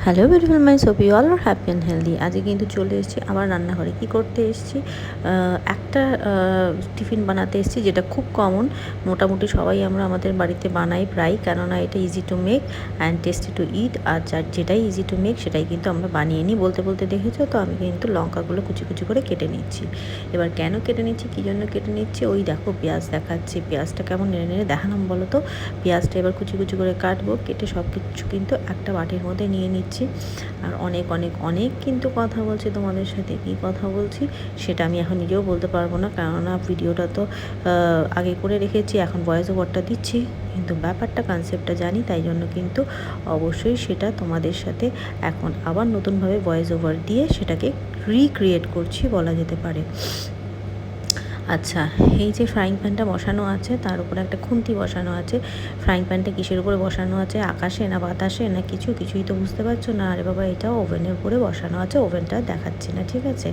Hello beautiful minds, hope you all are happy and healthy. আজকে কিন্তু চলে এসেছি আবার রান্নাঘরে। কী করতে এসেছি? একটা টিফিন বানাতে এসেছি, যেটা খুব কমন। মোটামুটি সবাই আমরা আমাদের বাড়িতে বানাই প্রায়, কেননা এটা easy to make and tasty to eat. আর যেটাই ইজি টু মেক সেটাই কিন্তু আমরা বানিয়ে নিই। বলতে বলতে দেখেছো তো, আমি কিন্তু লঙ্কাগুলো কুচি কুচি করে কেটে নিচ্ছি। এবার কেন কেটে নিচ্ছি, কী জন্য কেটে নিচ্ছি, ওই দেখো পেঁয়াজ দেখাচ্ছি। পেঁয়াজটা কেমন নেড়ে নেড়ে দেখালাম বলো তো। পেঁয়াজটা এবার কুচি কুচি করে কাটবো, কেটে সব কিছু কিন্তু একটা বাটির মধ্যে নিয়ে নিচ্ছি। আর অনেক অনেক অনেক কিন্তু কথা বলছি তোমাদের সাথে। কী কথা বলছি সেটা আমি এখন নিজেও বলতে পারবো না, কেননা ভিডিওটা তো আগে করে রেখেছি, এখন ভয়েস ওভারটা দিচ্ছি। কিন্তু ব্যাপারটা কনসেপ্টটা জানি, তাই জন্য কিন্তু অবশ্যই সেটা তোমাদের সাথে এখন আবার নতুনভাবে ভয়েস ওভার দিয়ে সেটাকে রিক্রিয়েট করছি বলা যেতে পারে। আচ্ছা, এই যে ফ্রাইং প্যানটা বসানো আছে, তার উপরে একটা খুন্তি বসানো আছে। ফ্রাইং প্যানটা কিসের উপরে বসানো আছে, আকাশে না বাতাসে না কিছুই তো বুঝতে পারছো না। আরে বাবা, এটা ওভেনের উপরে বসানো আছে, ওভেনটা দেখাচ্ছি না, ঠিক আছে।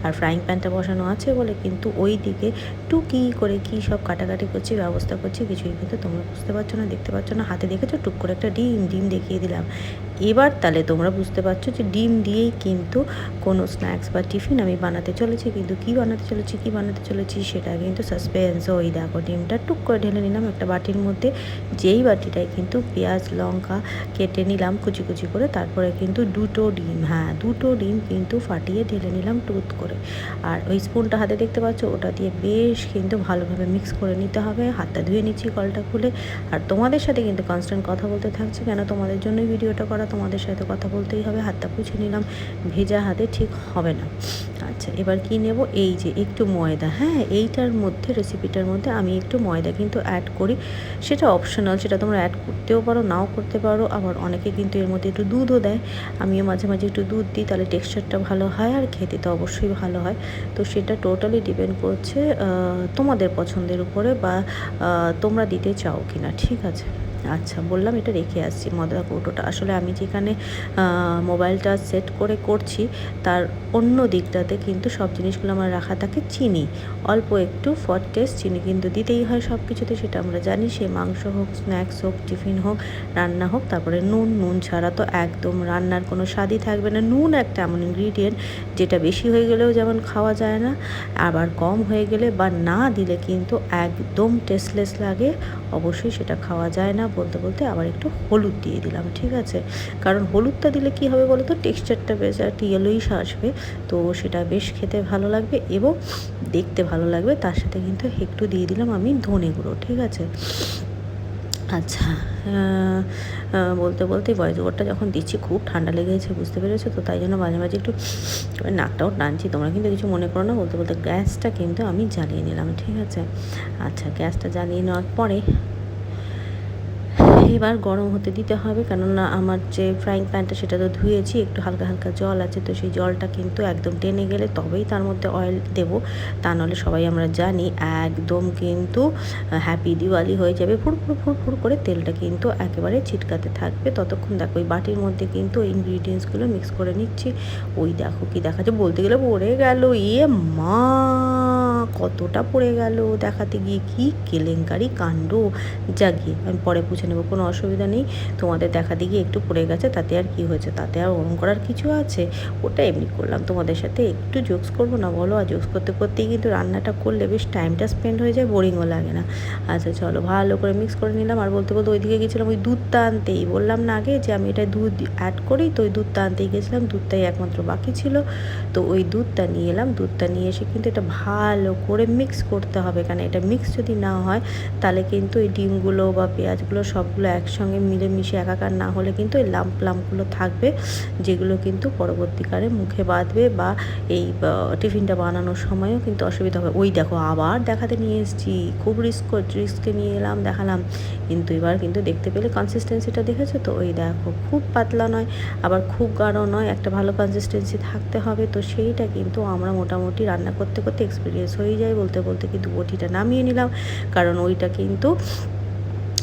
আর ফ্রাইং প্যানটা বসানো আছে বলে কিন্তু ওই দিকে টুকি করে কী সব কাটাকাটি করছি, ব্যবস্থা করছি, কিছুই কিন্তু তোমরা বুঝতে পারছো না, দেখতে পাচ্ছ না। হাতে দেখেছো টুক করে একটা ডিম দেখিয়ে দিলাম। এবার তাহলে তোমরা বুঝতে পারছো যে ডিম দিয়েই কিন্তু কোনো স্ন্যাক্স বা টিফিন আমি বানাতে চলেছি। কিন্তু কী বানাতে চলেছি সেটা কিন্তু সাসপেন্স। ওই দেখো, ডিমটা টুক করে ঢেলে নিলাম একটা বাটির মধ্যে। যেই বাটিটায় কিন্তু পেঁয়াজ লঙ্কা কেটে নিলাম কুচি কুচি করে, তারপরে কিন্তু দুটো ডিম কিন্তু ফাটিয়ে ঢেলে নিলাম টুথ করে। আর ওই স্পুনটা হাতে দেখতে পাচ্ছ, ওটা দিয়ে বেশ কিন্তু ভালোভাবে মিক্স করে নিতে হবে। হাতটা ধুয়ে নিচ্ছি কলটা খুলে। আর তোমাদের সাথে কিন্তু কনস্ট্যান্ট কথা বলতে থাকছি, কেন তোমাদের জন্যই ভিডিওটা করা, তোমাদের সাথে কথা বলতেই হবে। হাতটা পুছে নিলাম, ভেজা হাতে ঠিক হবে না। আচ্ছা, এবার কি নেব, এই যে একটু ময়দা। হ্যাঁ, এইটার মধ্যে রেসিপিটার মধ্যে আমি একটু ময়দা কিন্তু অ্যাড করি। সেটা অপশনাল, সেটা তোমরা অ্যাড করতেও পারো, নাও করতে পারো। আবার অনেকে কিন্তু এর মধ্যে একটু দুধও দেয়। আমিও মাঝে মাঝে একটু দুধ দিই, তাহলে টেক্সচারটা ভালো হয় আর খেতে তো অবশ্যই ভালো হয়। তো সেটা টোটালি ডিপেন্ড করছে তোমাদের পছন্দের উপরে, বা তোমরা দিতে চাও কি না, ঠিক আছে। আচ্ছা, বললাম এটা রেখে আসছি ময়দার কৌটোটা। আসলে আমি যেখানে মোবাইলটা সেট করে করছি, তার অন্য দিকটাতে কিন্তু সব জিনিসগুলো আমার রাখা থাকে। চিনি অল্প একটু ফর টেস্ট, চিনি কিন্তু দিতেই হয় সব কিছুতে, সেটা আমরা জানি। সে মাংস হোক, স্ন্যাক্স হোক, টিফিন হোক, রান্না হোক। তারপরে নুন ছাড়া তো একদম রান্নার কোনো স্বাদই থাকবে না। নুন একটা এমন ইনগ্রিডিয়েন্ট যেটা বেশি হয়ে গেলেও যেমন খাওয়া যায় না, আবার কম হয়ে গেলে বা না দিলে কিন্তু একদম টেস্টলেস লাগে। অবশ্যই সেটা খাওয়া যায় না। বলতে বলতে আবার একটু হলুদ দিয়ে দিলাম, ঠিক আছে। কারণ হলুদটা দিলে কি হবে বলো তো, টেক্সচারটা বেশ একটা ইয়েলোইশ আসবে। তো সেটা বেশ খেতে ভালো লাগবে এবং দেখতে ভালো লাগবে। তার সাথে কিন্তু একটু দিয়ে দিলাম আমি ধনে গুঁড়ো, ঠিক আছে। আচ্ছা, বলতে বলতে ভয়েস ওভারটা যখন দিচ্ছি, খুব ঠান্ডা লেগেছে, বুঝতে পেরেছো তো, তাই জন্য মাঝে মাঝে একটু নাকটাও টানছি। তোমরা কিন্তু কিছু মনে করো না। বলতে বলতে গ্যাসটা কিন্তু আমি জ্বালিয়ে নিলাম, ঠিক আছে। আচ্ছা, গ্যাসটা জ্বালিয়ে নেওয়ার পরে এবার গরম হতে দিতে হবে, কেননা আমার যে ফ্রাইং প্যানটা সেটা তো ধুয়েছি, একটু হালকা হালকা জল আছে। তো সেই জলটা কিন্তু একদম টেনে গেলে তবেই তার মধ্যে অয়েল দেবো, তা নাহলে সবাই আমরা জানি একদম কিন্তু হ্যাপি দিওয়ালি হয়ে যাবে। ফুর ফুর ফুর ফুর করে তেলটা কিন্তু একেবারে ছিটকাতে থাকবে। ততক্ষণ দেখো ওই বাটির মধ্যে কিন্তু ইনগ্রিডিয়েন্টসগুলো মিক্স করে নিচ্ছি। ওই দেখো কি দেখাচ্ছে, বলতে গেলে পড়ে গেল। মা, কতটা পড়ে গেল দেখাতে গিয়ে, কি কেলেঙ্কারি কাণ্ড। জাগিয়ে আমি পরে পুছে নেবো, কোনো অসুবিধা নেই। তোমাদের দেখাতে গিয়ে একটু পড়ে গেছে, তাতে আর কি হয়েছে, তাতে আর ওরম করার কিছু আছে। ওটা এমনি করলাম, তোমাদের সাথে একটু জোকস করবো না বলো। আর জোকস করতে করতেই কিন্তু রান্নাটা করলে বেশ টাইমটা স্পেন্ড হয়ে যায়, বোরিংও লাগে না। আচ্ছা চলো, ভালো করে মিক্স করে নিলাম। আর বলতে বলতে ওইদিকে গেছিলাম ওই দুধটা আনতেই। বললাম না আগে যে আমি এটা দুধ অ্যাড করি, তো ওই দুধটা আনতেই গেছিলাম। দুধটাই একমাত্র বাকি ছিল, তো ওই দুধটা নিয়ে এলাম। দুধটা নিয়ে এসে কিন্তু এটা ভালো করে মিক্স করতে হবে, কারণ এটা মিক্স যদি না হয় তাহলে কিন্তু এই ডিমগুলো বা পেঁয়াজগুলো সবগুলো একসঙ্গে মিলেমিশে একাকার না হলে কিন্তু এই লাম্পগুলো থাকবে, যেগুলো কিন্তু পরবর্তীকালে মুখে বাঁধবে বা এই টিফিনটা বানানোর সময়ও কিন্তু অসুবিধা হবে। ওই দেখো, আবার দেখাতে নিয়ে এসেছি, খুব রিস্কে নিয়ে এলাম, দেখালাম। কিন্তু এবার কিন্তু দেখতে পেলে কনসিস্টেন্সিটা দেখেছো তো। ওই দেখো, খুব পাতলা নয় আবার খুব গাঢ় নয়, একটা ভালো কনসিস্টেন্সি থাকতে হবে। তো সেইটা কিন্তু আমরা মোটামুটি রান্না করতে করতে এক্সপিরিয়েন্স হয়ে যায়। বলতে বলতে কিন্তু বটিটা নামিয়ে নিলাম, কারণ ওইটা কিন্তু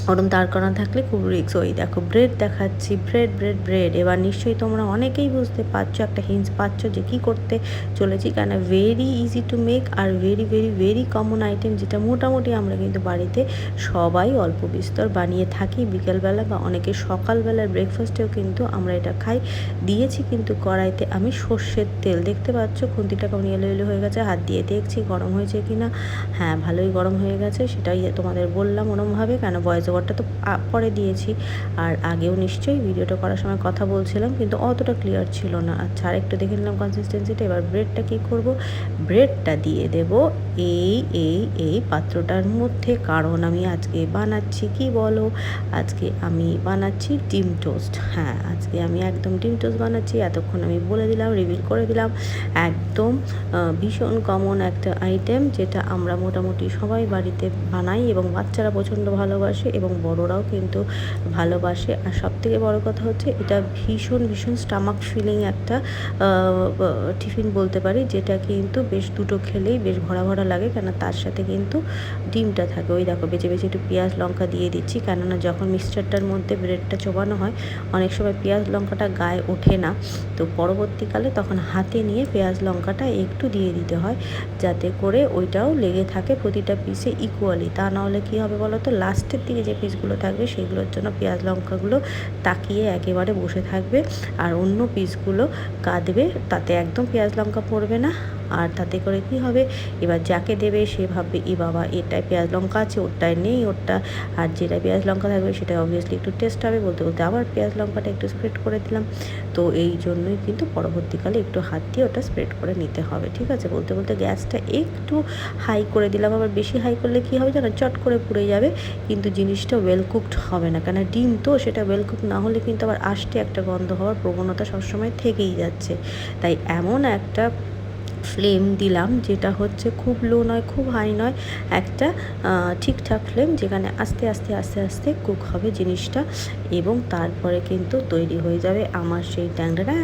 ওরম দাঁড় করানো থাকলে খুব রিস্ক। ওই দেখো ব্রেড দেখাচ্ছি, ব্রেড, ব্রেড, ব্রেড। এবার নিশ্চয়ই তোমরা অনেকেই বুঝতে পারছো, একটা হিন্টস পাচ্ছ যে কী করতে চলেছি। কেন very easy to make are very, very, very common item, যেটা মোটামুটি আমরা কিন্তু বাড়িতে সবাই অল্প বিস্তর বানিয়ে থাকি বিকেলবেলা বা অনেকে সকালবেলার ব্রেকফাস্টেও কিন্তু আমরা এটা খাই। দিয়েছি কিন্তু কড়াইতে আমি সর্ষের তেল, দেখতে পাচ্ছ খুন্তিটা কেমন এলো এলো হয়ে গেছে, হাত দিয়ে দেখছি গরম হয়েছে কি না। হ্যাঁ, ভালোই গরম হয়ে গেছে, সেটাই তোমাদের বললাম ওরমভাবে, কেন ভয়েস ওভারটা তো পরে দিয়েছি। আর আগেও নিশ্চয়ই ভিডিওটা করার সময় কথা বলছিলাম, কিন্তু অতটা ক্লিয়ার ছিল না। আচ্ছা, আর একটু দেখে নিলাম কনসিস্টেন্সিটা। এবার ব্রেডটা কী করব, ব্রেডটা দিয়ে দেব এই এই এই পাত্রটার মধ্যে, কারণ আমি আজকে বানাচ্ছি কি বলো, আজকে আমি বানাচ্ছি ডিম টোস্ট। হ্যাঁ, আজকে আমি একদম ডিম টোস্ট বানাচ্ছি। এতক্ষণ আমি বলে দিলাম, রিভিল করে দিলাম, একদম ভীষণ কমন একটা আইটেম, যেটা আমরা মোটামুটি সবাই বাড়িতে বানাই এবং বাচ্চারা প্রচণ্ড ভালোবাসে এবং বড়রাও কিন্তু ভালোবাসে। আর সবথেকে বড় কথা হচ্ছে এটা ভীষণ ভীষণ স্টামাক ফিলিং একটা টিফিন বলতে পারি, যেটা কিন্তু বেশ দুটো খেলেই বেশ ভরা ভরা লাগে, কেন তার সাথে কিন্তু ডিমটা থাকে। ওই দেখো বেছে বেছে একটু পেঁয়াজ লঙ্কা দিয়ে দিচ্ছি, কেননা যখন মিক্সচারটার মধ্যে ব্রেডটা চোবানো হয় অনেক সময় পেঁয়াজ লঙ্কাটা গায়ে ওঠে না, তো পরবর্তীকালে তখন হাতে নিয়ে পেঁয়াজ লঙ্কাটা একটু দিয়ে দিতে হয়, যাতে করে ওইটাও লেগে থাকে প্রতিটা পিসে ইকুয়ালি। তা নাহলে কী হবে বলো তো, লাস্টের দিকে যে পিসগুলো থাকবে সেগুলোর জন্য পেঁয়াজ লঙ্কাগুলো তাকিয়ে একেবারে বসে থাকবে, আর অন্য পিসগুলো কাঁদবে, তাতে একদম পেঁয়াজ লঙ্কা পড়বে না। আর তাতে করে কি হবে, এবার যাকে দেবে সে ভাববে এ বাবা এটায় পেঁয়াজ লঙ্কা আছে, ওরটায় নেই, ওরটা আর যেটা পেঁয়াজ লঙ্কা থাকবে সেটা অবভিয়াসলি একটু টেস্ট হবে। বলতে বলতে আবার পেঁয়াজ লঙ্কাটা একটু স্প্রেড করে দিলাম। তো এই জন্যই কিন্তু পরবর্তীকালে একটু হাত দিয়ে ওটা স্প্রেড করে নিতে হবে, ঠিক আছে। বলতে বলতে গ্যাসটা একটু হাই করে দিলাম, আবার বেশি হাই করলে কী হবে জানো, চট করে পুড়ে যাবে, কিন্তু জিনিসটা ওয়েল কুকড হবে না, কেন ডিম তো সেটা ওয়েল কুক না হলে কিন্তু আবার আষ্টে একটা গন্ধ হওয়ার প্রবণতা সবসময় থেকেই যাচ্ছে। তাই এমন একটা ফ্লেম দিলাম, যেটা হচ্ছে খুব লো নয় খুব হাই নয়, একটা ঠিকঠাক ফ্লেম, যেখানে আস্তে আস্তে আস্তে আস্তে কুক হবে জিনিসটা, এবং তারপরে কিন্তু তৈরি হয়ে যাবে আমার সেই ট্যাংরা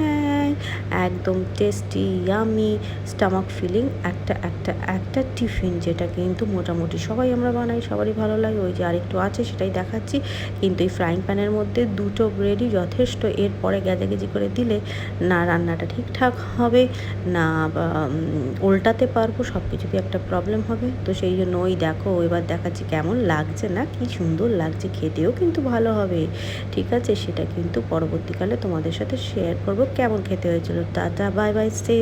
একদম টেস্টি ইয়ামি স্টামাক ফিলিং একটা একটা একটা টিফিন, যেটা কিন্তু মোটামুটি সবাই আমরা বানাই, সবারই ভালো লাগে। ওই যে আরেকটু আছে সেটাই দেখাচ্ছি, কিন্তু এই ফ্রাইং প্যানের মধ্যে দুটো ব্রেডই যথেষ্ট। এরপরে গেজাগেজি করে দিলে না রান্নাটা ঠিকঠাক হবে, না উল্টাতে পারবো, সব কিছুতে একটা প্রবলেম হবে। তো সেই জন্য ওই দেখো এবার দেখাচ্ছি কেমন লাগছে, না কি সুন্দর লাগছে, খেতেও কিন্তু ভালো হবে, ঠিক আছে। সেটা কিন্তু পরবর্তীকালে তোমাদের সাথে শেয়ার করব কেমন খেতে হয়েছিল। Tata, bye bye, stay.